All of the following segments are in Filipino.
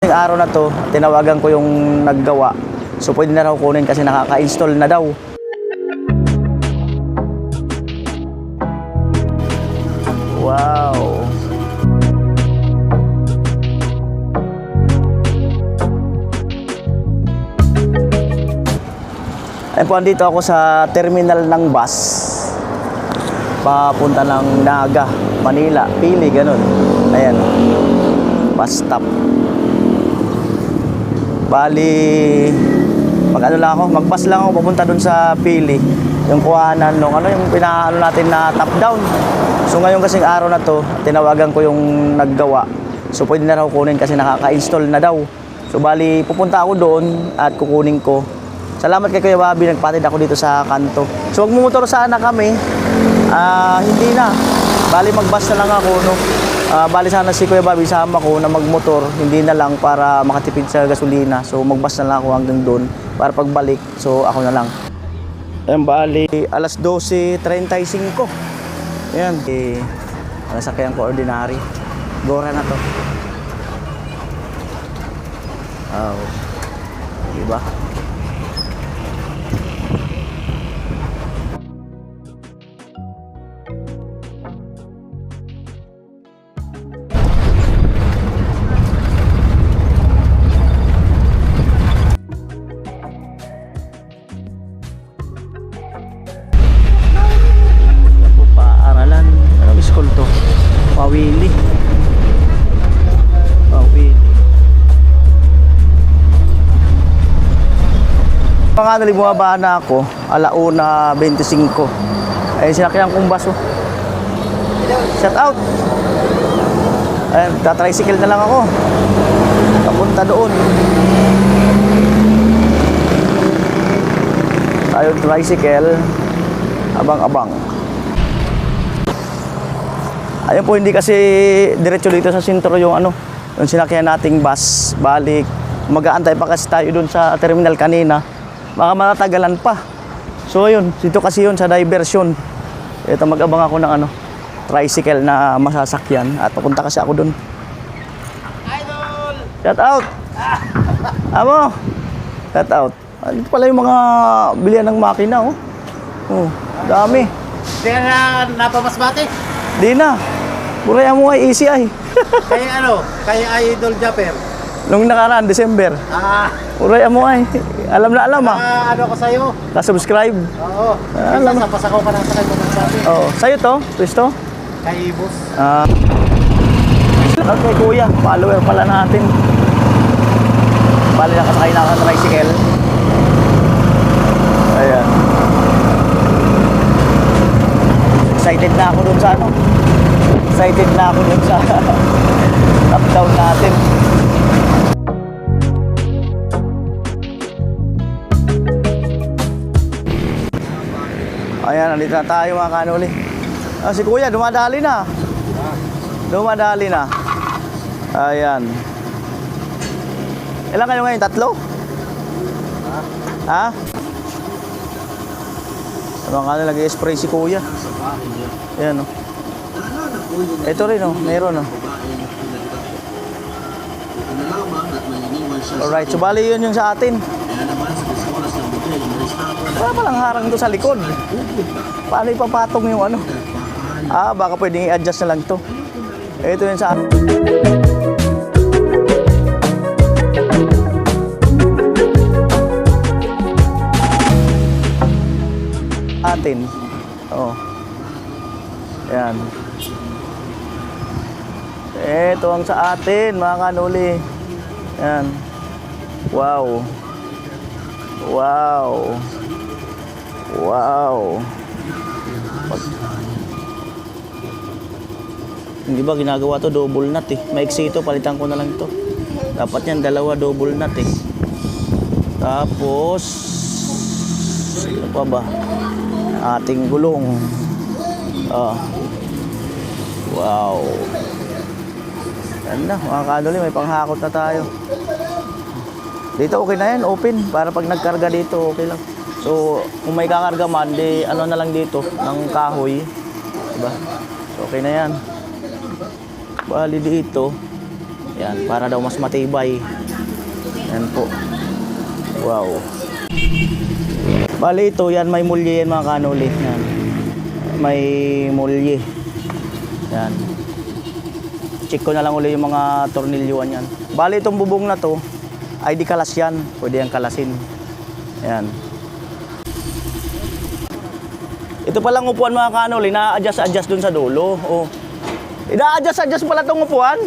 kasing araw na to, tinawagan ko yung naggawa. So pwede na raw kunin kasi nakaka-install na daw. Wow. Ayun po, andito ako sa terminal ng bus. Papunta ng Naga, Manila, Pili, ganun. Ayan. Bus stop. Bali, mag-bus lang ako papunta dun sa Pili. Yung kuhanan nung yung pinaano natin na top down. So ngayon kasing araw na to, tinawagan ko yung naggawa. So pwede na raw kunin kasi nakaka-install na daw. So bali, pupunta ako doon at kukunin ko. Salamat kay Kuya Bobby, nagpatid ako dito sa kanto. So magmumotor sana kami, hindi na. Bali mag-bus na lang ako, no? Bali sana si Kuya Bobby sama ko na magmotor, hindi na lang para makatipid sa gasolina. So mag-bus na lang ako hanggang doon para pagbalik, so ako na lang. Ayan, bali alas 12:35. Ayan, nasakyan ko ordinary. Gora na to. Oh. Diba? Pawili. Panganali, bumaba na ako, 1:25. Ayun, sinakyan kong baso. Shout out. Ayun, tatricycle na lang ako. Papunta doon. Tayo tricycle. Abang-abang. Ayun po, hindi kasi diretso dito sa sentro yung yung sinakyan nating bus. Balik, mag-aantay pa kasi tayo dun sa terminal kanina. Baka matatagalan pa. So ayun, dito kasi yun sa diversion. Ito, mag-abang ako ng tricycle na masasakyan at papunta kasi ako dun. Idol! Shout out! Amo! Shout out. Dito pala yung mga bilihan ng makina, oh. Oh, dami. Di na napamasbate? Di na. Buray mo ay easy ay. Kaya Idol Japper. Nung nakaraan, December. Buray mo ay. Alam na alam Ano ko sa'yo? Na-subscribe. Oo. Alam mo. Pasakaw ka ng sakay mo ng sabi. Oo. Sa'yo to? Kristo? Kay Ibus. Okay, kuya. Follower pala natin. Bali nakasakay na ako ng tricycle. Ayan. Excited na ako dun sa Excited na ako dun sa top down natin. Ayan, nandito na tayo mga kanuli. Si kuya, dumadali na. Dumadali na. Ayan. Ilan kayo ngayon? 3? Ha? Ano nga na, nag-spray si kuya. Ayan, oh. Ito rin, oh. Meron, oh. Alright, so bali yun yung sa atin. Wala palang harang to sa likod. Paano ipapatong yung baka pwedeng i-adjust na lang to. Ito yun sa atin. Oh. Ayan. Ito ang sa atin, mga kanuli. Ayan. Wow. Wow. Wow. Hindi ba ginagawa to double nut eh. Maiksi ito, palitan ko na lang to. Dapat yan, 2 double nut eh. Tapos ano pa ba? Ating gulong. Wow. Yan na, mga kanuli, may panghakot na tayo. Dito okay na yan, open. Para pag nagkarga dito, okay lang. So, kung may kakarga man, di na lang dito, ng kahoy. Diba? So, okay na yan. Bali dito, Yan, para daw mas matibay. Yan po. Wow. Bali ito, yan may mulye yan mga kanuli. Yan. May mulye. Yan. Check ko na lang ulit yung mga tornilyuan yan. Bali itong bubong na to, ay di kalas yan. Pwede yung kalasin. Yan. Ito palang upuan mga kanuli, na-adjust dun sa dulo. Oh. Ina-adjust pala itong upuan.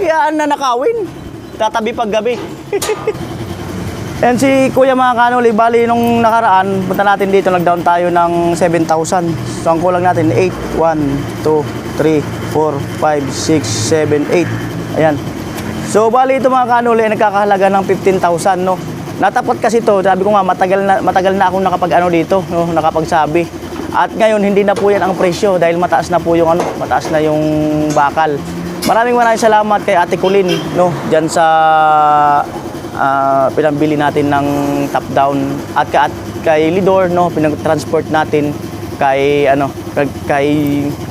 Yan na nakawin. Tatabi pag gabi. Yan si Kuya mga kanuli, bali nung nakaraan, punta natin dito, nag-down tayo ng 7,000. So ang kulang natin, 8, 1, 2, 3, 4, 5, 6, 7, 8. Ayan. So bali ito mga kanuli, nagkakahalaga ng 15,000, no? Natapat kasi ito, sabi ko nga, matagal na akong nakapag-ano dito, no? Nakapagsabi. At ngayon, hindi na po yan ang presyo dahil mataas na po yung mataas na yung bakal. Maraming salamat kay Ate Colin, no? Diyan sa pinambili natin ng top down at kay Lidor, no, pinag-transport natin kay kay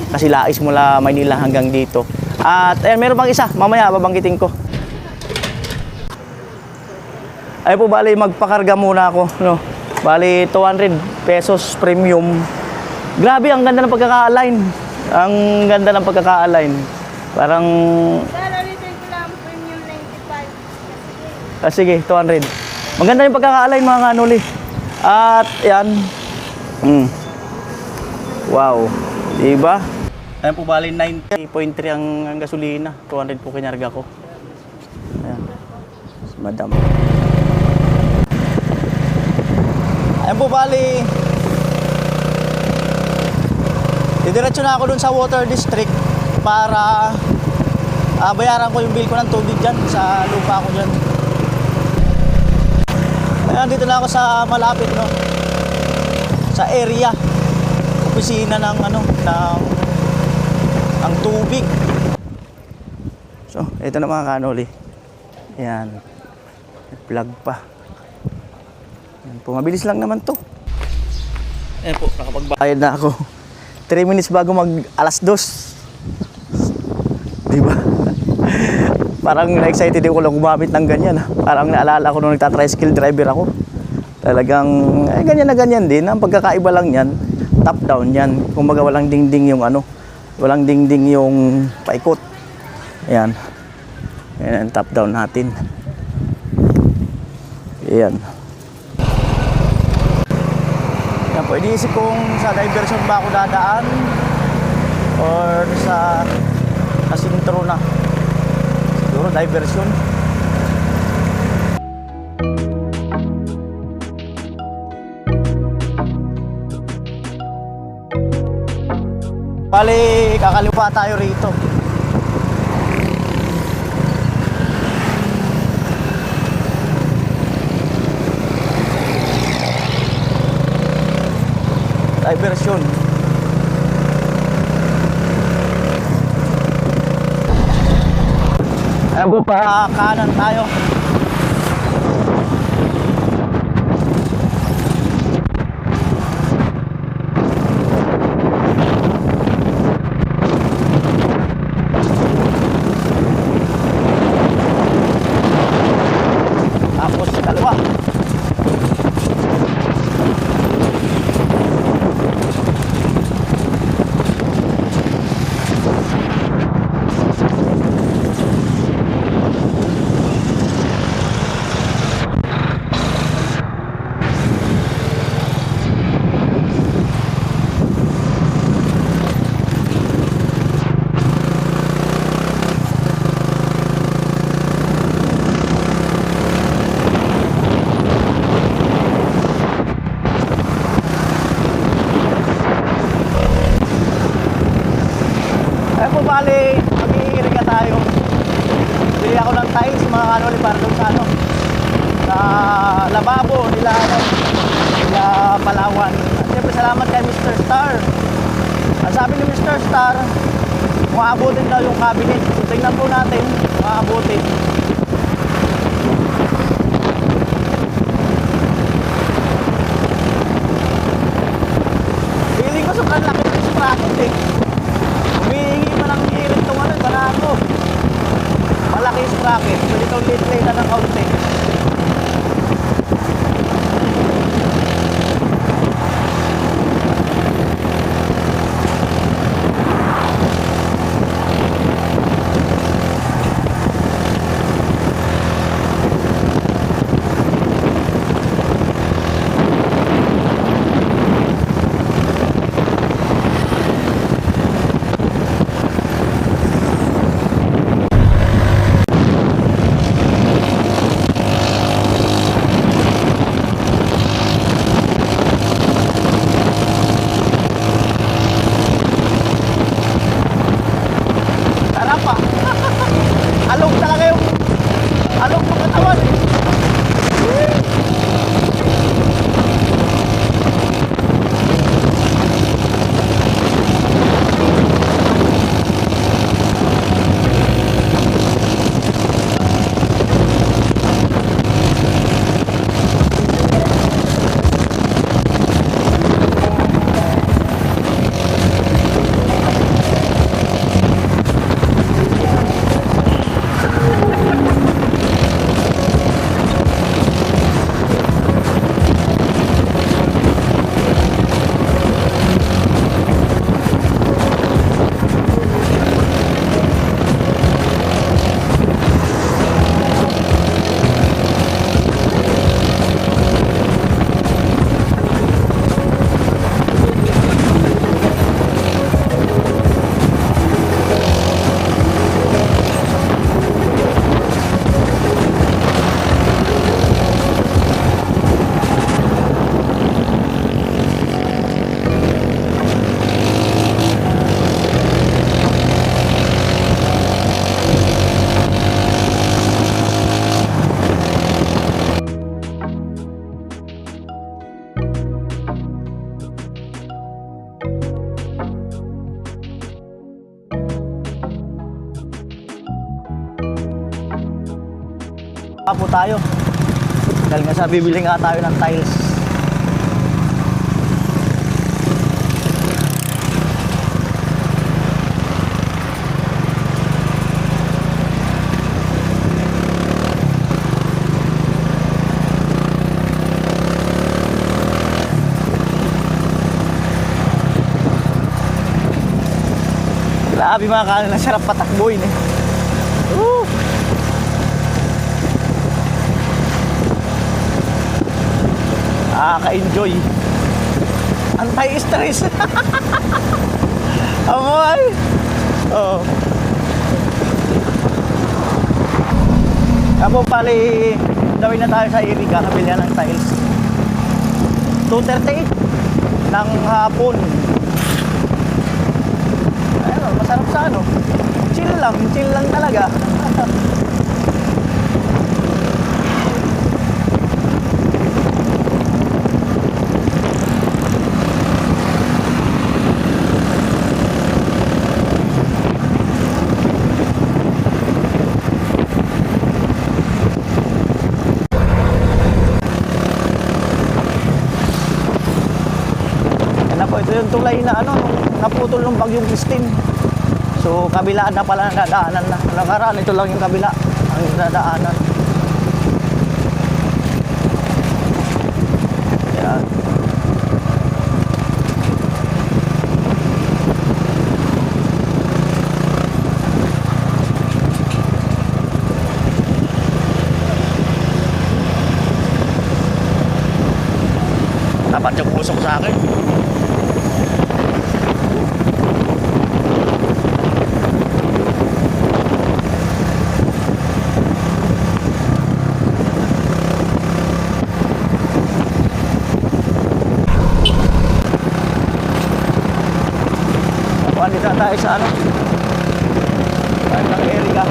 Kasilais mula Maynila hanggang dito. At meron pang isa, mamaya babanggitin ko. Ay po, bali magpakarga muna ako, no. Bali 200 pesos premium. Grabe, ang ganda ng pagkaka-align. Ang ganda ng pagkaka-align. Parang sige, 200. Maganda yung pagkaka-align mga kanuli. At yan. Wow. Diba? Ayan po, bali 90.3 ang gasolina. 200 po kinarga ko. Ayan. Madam. Ayan po, bali. Didiretso na ako dun sa water district para bayaran ko yung bill ko ng tubig dyan sa lupa ko dyan. Ayan, dito na ako sa malapit, no, sa area opisina ng ng tubig. So ito na mga kanoli. Ayan, plug pa. Ayan po, mabilis lang naman to. Ayan po, nakapagbayad na ako 3 minutes bago mag 2:00. Diba? Parang na-excited ako lang gumamit ng ganyan. Parang naalala ko nung nagta-tricycle driver ako. Talagang ganyan na ganyan din. Ang pagkakaiba lang yan, top down yan. Kumbaga walang dingding yung walang dingding yung paikot. Ayan. Ayan ang top down natin. Ayan. Ayan po, iniisip kong sa diversion ba ako dadaan or sa sintro na. Siguro diversion. Bali, kakaliwa tayo rito. Diversion. Ayan po, pa kanan tayo. Tapos dalawa. Bali, mag-iirga tayo. Bili ako ng tiles mga kanoli para doon sa sa lababo nila nila Palawan. At siyempre salamat kay Mr. Star. Ang sabi ni Mr. Star, maabutin daw yung cabinet. So tingnan po natin, maabutin. Feeling ko sobrang laki ng sprocket eh. Humihingi pa ng hirit itong barato. Malaki kaunti. Sarap pa. Alog talaga yung alog ng katawan eh. Po tayo. Dahil nga sa bibili nga tayo ng tiles. Grabe mga kanan, sarap patakbuhin eh. Woo! Ka-enjoy. Anti-stress. Amoy. Oh. Kapo pali dawin na tayo sa Erika, kabili ng tiles. 2:38 ng hapon. Ayun, masarap sa ano. Chill lang talaga. Ito yung tulay na ano, naputol ng bagyong Christine. So kabilaan na pala nadaanan na. Nakaraan, ito lang yung kabila ang nadaanan. Yan. Dapat yung pusok sa akin. Dito na tayo sa ano, tayo ng Erika.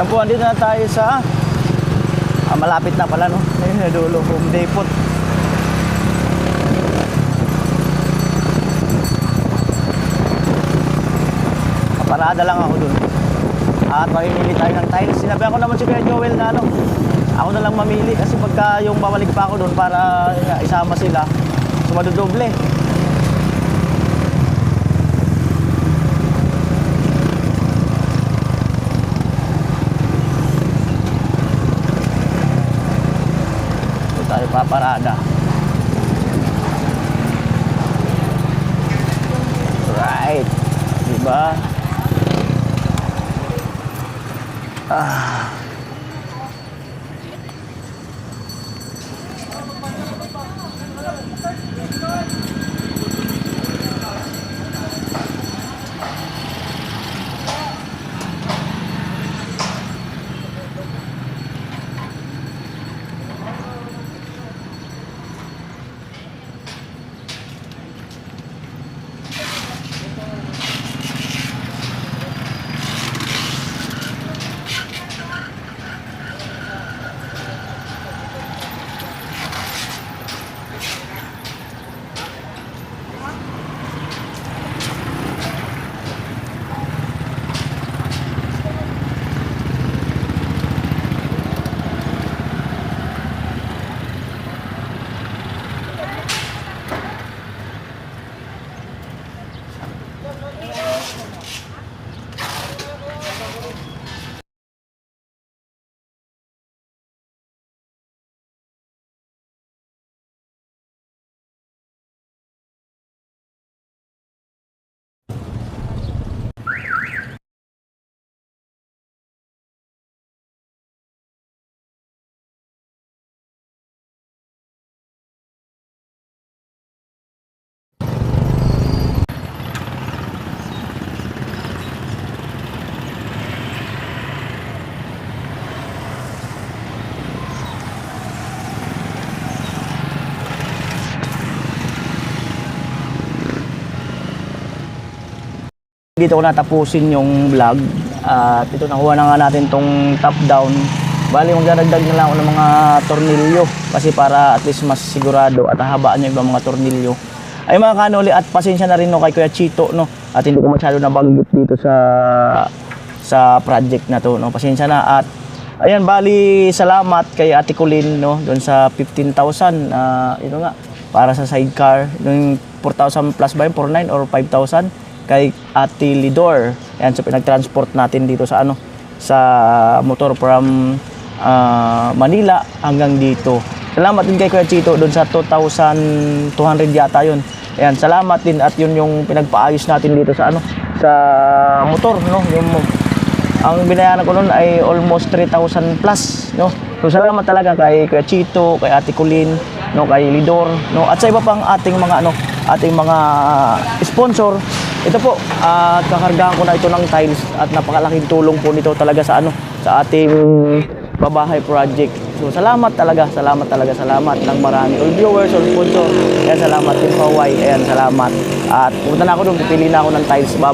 Yan po, andito na tayo sa malapit na pala, no? Ayun na dulo, Home Depot. Parada lang ako dun. At mamimili tayo ng tiles. Sinabi ako naman si Kuya Joel na ano, ako na lang mamili kasi pagka yung babalik pa ako dun para isama sila, so madodoble. Dito tayo paparada. Right. Diba? Dito ko natapusin yung vlog at ito nakuha na nga natin tong top down. Bali magdadagdag na lang ako ng mga tornilyo kasi para at least mas sigurado at hahabaan niya ibang mga tornilyo. Ay mga kanoli, at pasensya na rin no kay Kuya Chito no, at hindi ko masyado nabanggit dito sa project na to no. Pasensya na. At ayan, bali salamat kay Ate Colleen no doon sa 15,000 ito nga para sa sidecar, yung 4,000 plus ba yun, 4,900 or 5,000 kay Ate Lidor. Ayan, so pinag-transport natin dito sa ano, sa motor from Manila hanggang dito. Salamat din kay Kuya Chito doon sa 2,200 yata yun. Ayan, salamat din, at yun yung pinagpaayos natin dito sa ano, sa motor no. Yung ang binayaran ko noon ay almost 3,000 plus no. So salamat talaga kay Kuya Chito, kay Ate Colleen no, kay Lidor no, at sa iba pang ating mga ano, ating mga sponsor. Ito po, kakargahan ko na ito ng tiles at napakalaking tulong po nito talaga sa ano, sa ating babahay project. So salamat talaga ng marami. All viewers, all sponsor. Ayan, salamat din Paway. Ayan, salamat. At pumunta na ako doon, pipili na ako ng tiles.